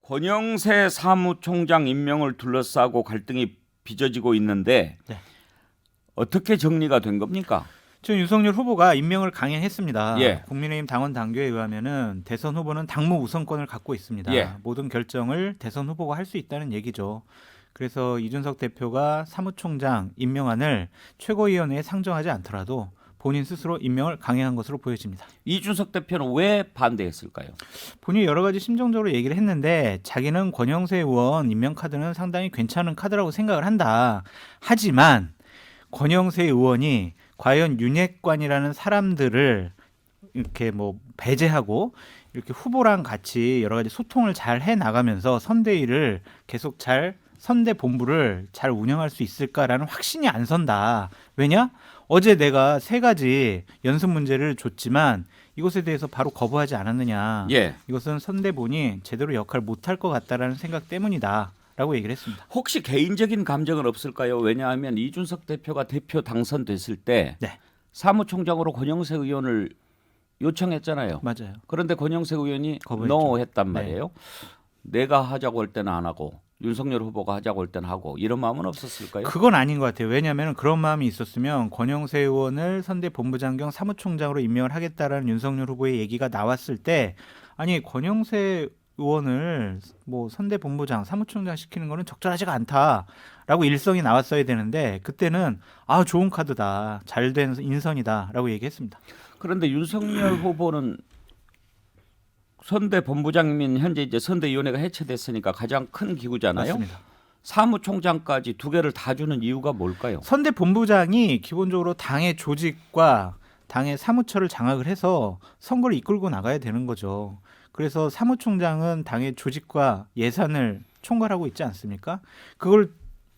권영세 사무총장 임명을 둘러싸고 갈등이 빚어지고 있는데 네. 어떻게 정리가 된 겁니까? 지금 윤석열 후보가 임명을 강행했습니다. 예. 국민의힘 당원 당규에 의하면은 대선 후보는 당무 우선권을 갖고 있습니다. 예. 모든 결정을 대선 후보가 할 수 있다는 얘기죠. 그래서 이준석 대표가 사무총장 임명안을 최고위원회에 상정하지 않더라도 본인 스스로 임명을 강행한 것으로 보여집니다. 이준석 대표는 왜 반대했을까요? 본인이 여러 가지 심정적으로 얘기를 했는데 자기는 권영세 의원 임명 카드는 상당히 괜찮은 카드라고 생각을 한다. 하지만 권영세 의원이 과연 윤핵관이라는 사람들을 이렇게 뭐 배제하고 이렇게 후보랑 같이 여러 가지 소통을 잘 해 나가면서 선대위를 계속 잘 선대 본부를 잘 운영할 수 있을까라는 확신이 안 선다. 왜냐? 어제 내가 3가지 연습 문제를 줬지만 이것에 대해서 바로 거부하지 않았느냐. 예. 이것은 선대본이 제대로 역할을 못할 것 같다라는 생각 때문이다. 라고 얘기를 했습니다. 혹시 개인적인 감정은 없을까요? 왜냐하면 이준석 대표가 대표 당선됐을 때 네. 사무총장으로 권영세 의원을 요청했잖아요. 맞아요. 그런데 권영세 의원이 거부했죠. 노했단 말이에요. 내가 하자고 할 때는 안 하고 윤석열 후보가 하자고 할 때는 하고 이런 마음은 없었을까요? 그건 아닌 것 같아요. 왜냐하면 그런 마음이 있었으면 권영세 의원을 선대 본부장 겸 사무총장으로 임명을 하겠다라는 윤석열 후보의 얘기가 나왔을 때 아니 권영세 의원을 뭐 선대 본부장 사무총장 시키는 거는 적절하지가 않다라고 일성이 나왔어야 되는데 그때는 아 좋은 카드다 잘된 인선이다라고 얘기했습니다. 그런데 윤석열 후보는 선대 본부장이면 현재 이제 선대위원회가 해체됐으니까 가장 큰 기구잖아요. 맞습니다. 사무총장까지 2개를 다 주는 이유가 뭘까요? 선대 본부장이 기본적으로 당의 조직과 당의 사무처를 장악을 해서 선거를 이끌고 나가야 되는 거죠. 그래서 사무총장은 당의 조직과 예산을 총괄하고 있지 않습니까? 그걸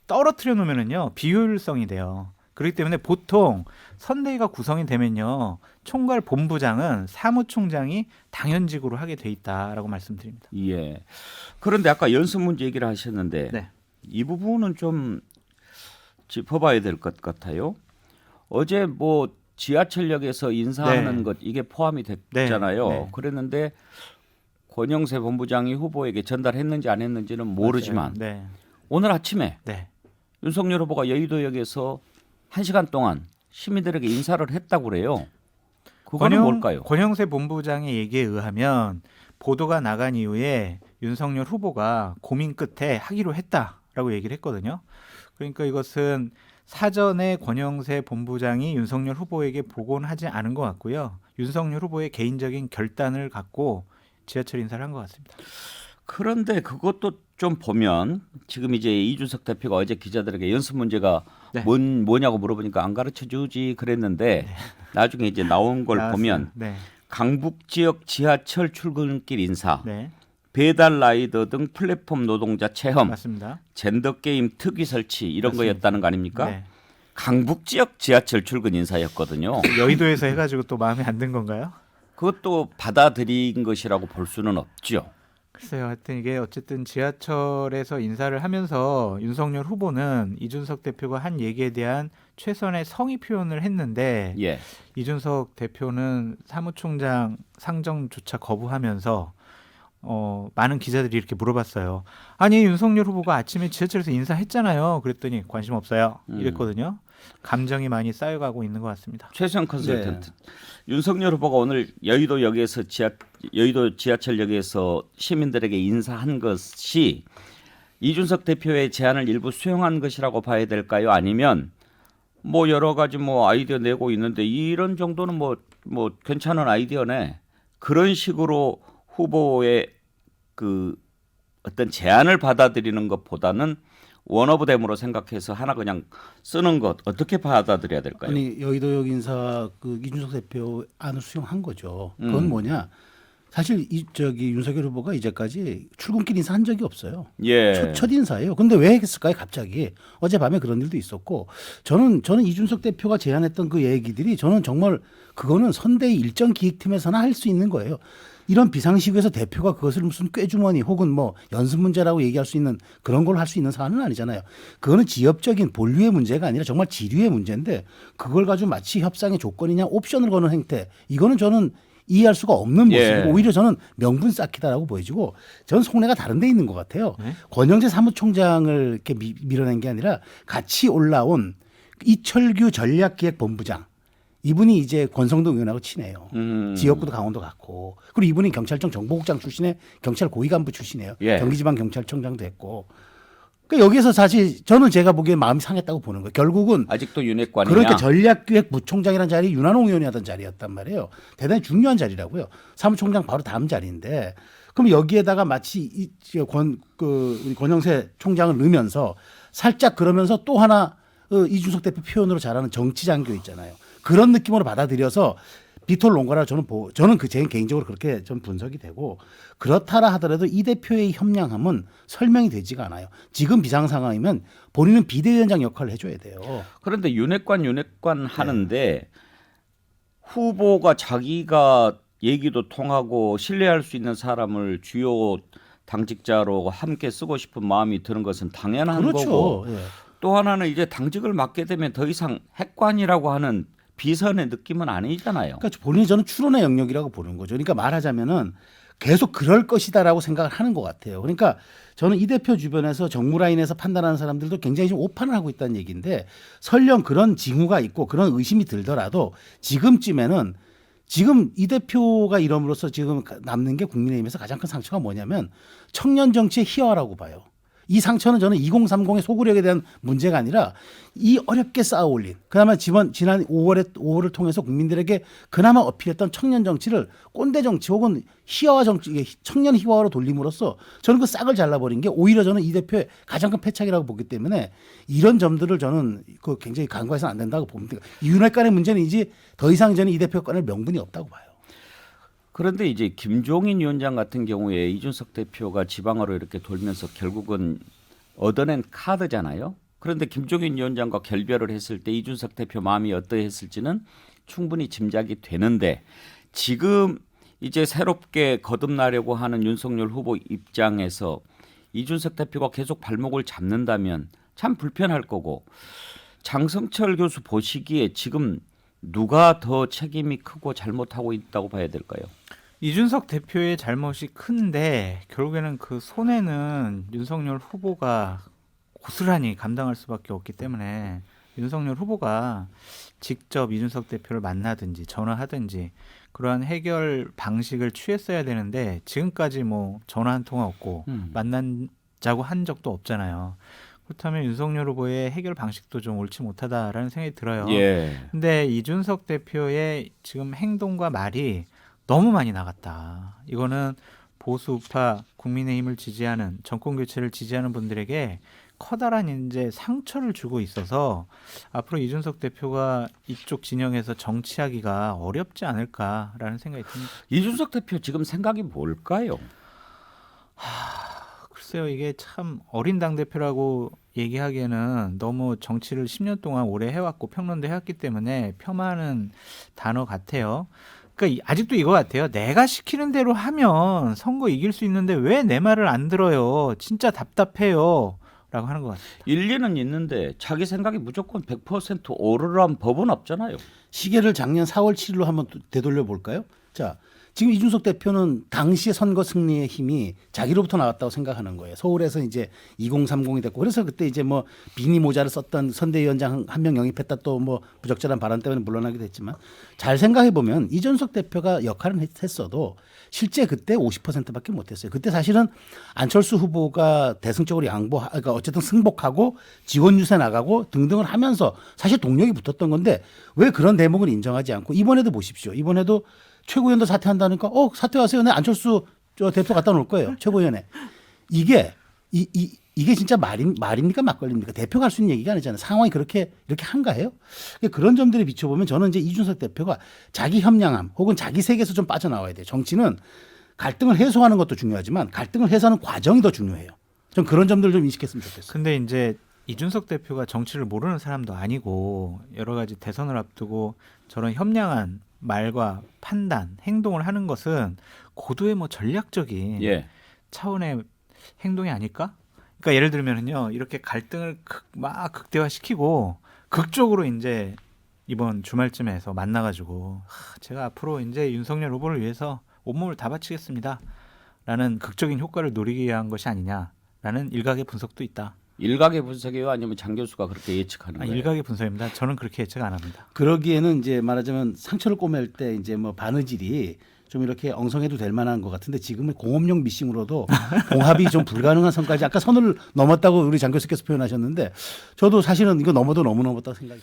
떨어뜨려 놓으면은요 비효율성이 돼요. 그렇기 때문에 보통 선대위가 구성이 되면요 총괄 본부장은 사무총장이 당연직으로 하게 돼 있다라고 말씀드립니다. 예. 그런데 아까 연습 문제 얘기를 하셨는데 네. 이 부분은 좀 짚어봐야 될 것 같아요. 어제 뭐 지하철역에서 인사하는 네. 것 이게 포함이 됐잖아요. 네. 네. 그랬는데 권영세 본부장이 후보에게 전달했는지 안 했는지는 모르지만 네. 오늘 아침에 네. 윤석열 후보가 여의도역에서 1시간 동안 시민들에게 인사를 했다고 그래요. 그거는 뭘까요? 권영세 본부장의 얘기에 의하면 보도가 나간 이후에 윤석열 후보가 고민 끝에 하기로 했다라고 얘기를 했거든요. 그러니까 이것은 사전에 권영세 본부장이 윤석열 후보에게 보고는 하지 않은 것 같고요. 윤석열 후보의 개인적인 결단을 갖고 지하철 인사를 한 것 같습니다. 그런데 그것도 좀 보면 지금 이제 이준석 대표가 어제 기자들에게 연습 문제가 네. 뭐냐고 물어보니까 안 가르쳐 주지 그랬는데 나중에 이제 나온 걸 나왔어요. 보면 네. 강북 지역 지하철 출근길 인사, 네. 배달 라이더 등 플랫폼 노동자 체험, 맞습니다. 젠더 게임 특위 설치 이런 맞습니다. 거였다는 거 아닙니까? 네. 강북 지역 지하철 출근 인사였거든요. 여의도에서 해가지고 또 마음에 안 든 건가요? 그것도 받아들인 것이라고 볼 수는 없죠. 글쎄요. 하여튼 이게 어쨌든 지하철에서 인사를 하면서 윤석열 후보는 이준석 대표가 한 얘기에 대한 최선의 성의 표현을 했는데 예. 이준석 대표는 사무총장 상정조차 거부하면서 많은 기자들이 이렇게 물어봤어요. 아니 윤석열 후보가 아침에 지하철에서 인사했잖아요. 그랬더니 관심 없어요. 이랬거든요. 감정이 많이 쌓여가고 있는 것 같습니다. 최수영 컨설턴트. 윤석열 후보가 오늘 여의도역에서 여의도 지하철역에서 시민들에게 인사한 것이 이준석 대표의 제안을 일부 수용한 것이라고 봐야 될까요? 아니면 뭐 여러 가지 뭐 아이디어 내고 있는데 이런 정도는 뭐 괜찮은 아이디어네. 그런 식으로 후보의 그 어떤 제안을 받아들이는 것보다는 원오브댐으로 생각해서 하나 그냥 쓰는 것 어떻게 받아들여야 될까요? 아니 여의도역 인사 그 이준석 대표 안을 수용한 거죠. 그건 뭐냐? 사실 윤석열 후보가 이제까지 출근길 인사 한 적이 없어요. 예. 첫 인사예요. 근데 왜 했을까요? 갑자기 어젯밤에 그런 일도 있었고 저는 이준석 대표가 제안했던 그 얘기들이 저는 정말 그거는 선대위 일정 기획팀에서나 할 수 있는 거예요. 이런 비상시국에서 대표가 그것을 무슨 꾀주머니 혹은 뭐 연습 문제라고 얘기할 수 있는 그런 걸 할 수 있는 사안은 아니잖아요. 그거는 지엽적인 본류의 문제가 아니라 정말 지류의 문제인데 그걸 가지고 마치 협상의 조건이냐 옵션을 거는 행태. 이거는 저는 이해할 수가 없는 모습이고 예. 오히려 저는 명분 쌓기다라고 보여지고 저는 속내가 다른 데 있는 것 같아요. 네? 권영세 사무총장을 이렇게 밀어낸 게 아니라 같이 올라온 이철규 전략기획본부장 이분이 이제 권성동 의원하고 친해요. 지역구도 강원도 갔고 그리고 이분이 경찰청 정보국장 출신의 경찰 고위간부 출신이에요. 예. 경기지방경찰청장도 했고 그러니까 여기서 사실 저는 제가 보기엔 마음이 상했다고 보는 거예요. 결국은 아직도 윤핵관이냐? 그러니까 전략기획부총장이라는 자리 윤한홍 의원이 하던 자리였단 말이에요. 대단히 중요한 자리라고요. 사무총장 바로 다음 자리인데 그럼 여기에다가 마치 우리 권영세 총장을 넣으면서 살짝 그러면서 또 하나 이준석 대표 표현으로 잘하는 정치 장교 있잖아요. 그런 느낌으로 받아들여서 비톨 농가라 저는 제 개인적으로 그렇게 좀 분석이 되고 그렇다라 하더라도 이 대표의 협량함은 설명이 되지가 않아요. 지금 비상 상황이면 본인은 비대위원장 역할을 해줘야 돼요. 그런데 윤핵관 하는데 후보가 자기가 얘기도 통하고 신뢰할 수 있는 사람을 주요 당직자로 함께 쓰고 싶은 마음이 드는 것은 당연한 그렇죠. 거고 예. 또 하나는 이제 당직을 맡게 되면 더 이상 핵관이라고 하는 비선의 느낌은 아니잖아요. 그러니까 본인이 저는 추론의 영역이라고 보는 거죠. 그러니까 말하자면은 계속 그럴 것이다라고 생각을 하는 것 같아요. 그러니까 저는 이 대표 주변에서 정무라인에서 판단하는 사람들도 굉장히 좀 오판을 하고 있다는 얘기인데 설령 그런 징후가 있고 그런 의심이 들더라도 지금쯤에는 지금 이 대표가 이름으로써 지금 남는 게 국민의힘에서 가장 큰 상처가 뭐냐면 청년 정치의 희화라고 봐요. 이 상처는 저는 2030의 소구력에 대한 문제가 아니라 이 어렵게 쌓아 올린 그나마 지난 5월을 통해서 국민들에게 그나마 어필했던 청년 정치를 꼰대 정치 혹은 희화화 정치, 청년 희화화로 돌림으로써 저는 그 싹을 잘라버린 게 오히려 저는 이 대표의 가장 큰 패착이라고 보기 때문에 이런 점들을 저는 굉장히 간과해서는 안 된다고 봅니다. 윤핵관의 문제는 이제 더 이상 저는 이 대표 꺼낼 명분이 없다고 봐요. 그런데 이제 김종인 위원장 같은 경우에 이준석 대표가 지방으로 이렇게 돌면서 결국은 얻어낸 카드잖아요. 그런데 김종인 위원장과 결별을 했을 때 이준석 대표 마음이 어떠했을지는 충분히 짐작이 되는데 지금 이제 새롭게 거듭나려고 하는 윤석열 후보 입장에서 이준석 대표가 계속 발목을 잡는다면 참 불편할 거고 장성철 교수 보시기에 지금 누가 더 책임이 크고 잘못하고 있다고 봐야 될까요? 이준석 대표의 잘못이 큰데 결국에는 그 손해는 윤석열 후보가 고스란히 감당할 수밖에 없기 때문에 윤석열 후보가 직접 이준석 대표를 만나든지 전화하든지 그러한 해결 방식을 취했어야 되는데 지금까지 뭐 전화 한 통화 없고 만나자고 한 적도 없잖아요. 그렇다면 윤석열 후보의 해결 방식도 좀 옳지 못하다라는 생각이 들어요. 예. 근데 이준석 대표의 지금 행동과 말이 너무 많이 나갔다. 이거는 보수 우파 국민의힘을 지지하는 정권 교체를 지지하는 분들에게 커다란 이제 상처를 주고 있어서 앞으로 이준석 대표가 이쪽 진영에서 정치하기가 어렵지 않을까라는 생각이 듭니다. 이준석 대표 지금 생각이 뭘까요? 글쎄요, 이게 참 어린 당대표라고 얘기하기에는 너무 정치를 10년 동안 오래 해왔고 평론도 해왔기 때문에 폄하하는 단어 같아요. 그러니까 아직도 이거 같아요. 내가 시키는 대로 하면 선거 이길 수 있는데 왜 내 말을 안 들어요? 진짜 답답해요. 라고 하는 것 같아요. 일리는 있는데 자기 생각이 무조건 100% 오르란 법은 없잖아요. 시계를 작년 4월 7일로 한번 되돌려 볼까요? 자, 지금 이준석 대표는 당시의 선거 승리의 힘이 자기로부터 나왔다고 생각하는 거예요. 서울에서 이제 2030이 됐고 그래서 그때 이제 뭐 비니 모자를 썼던 선대위원장 한 명 영입했다 또 뭐 부적절한 발언 때문에 물러나기도 했지만 잘 생각해 보면 이준석 대표가 역할은 했어도 실제 그때 50%밖에 못했어요. 그때 사실은 안철수 후보가 대승적으로 그러니까 어쨌든 승복하고 지원 유세 나가고 등등을 하면서 사실 동력이 붙었던 건데 왜 그런 대목을 인정하지 않고 이번에도 보십시오. 이번에도 최고위원도 사퇴한다니까 사퇴하세요. 네, 안철수 대표 갖다 놓을 거예요. 최고위원회. 이게 진짜 말입니까 막걸리입니까? 대표가 할 수 있는 얘기가 아니잖아요. 상황이 이렇게 한가해요? 그런 점들에 비춰보면 저는 이제 이준석 대표가 자기 협량함 혹은 자기 세계에서 좀 빠져나와야 돼요. 정치는 갈등을 해소하는 것도 중요하지만 갈등을 해소하는 과정이 더 중요해요. 좀 그런 점들을 좀 인식했으면 좋겠어요. 근데 이제 이준석 대표가 정치를 모르는 사람도 아니고 여러 가지 대선을 앞두고 저런 협량한 말과 판단, 행동을 하는 것은 고도의 뭐 전략적인 차원의 행동이 아닐까? 그러니까 예를 들면은요, 이렇게 갈등을 막 극대화시키고 극적으로 이제 이번 주말쯤에 해서 만나가지고 제가 앞으로 이제 윤석열 후보를 위해서 온몸을 다 바치겠습니다. 라는 극적인 효과를 노리기 위한 것이 아니냐라는 일각의 분석도 있다. 일각의 분석이요, 아니면 장 교수가 그렇게 예측하는 거예요? 일각의 분석입니다. 저는 그렇게 예측 안 합니다. 그러기에는 이제 말하자면 상처를 꼬맬 때 이제 뭐 바느질이 좀 이렇게 엉성해도 될 만한 것 같은데 지금은 공업용 미싱으로도 봉합이 좀 불가능한 선까지 아까 선을 넘었다고 우리 장 교수께서 표현하셨는데 저도 사실은 이거 넘어도 너무 넘었다고 생각해요.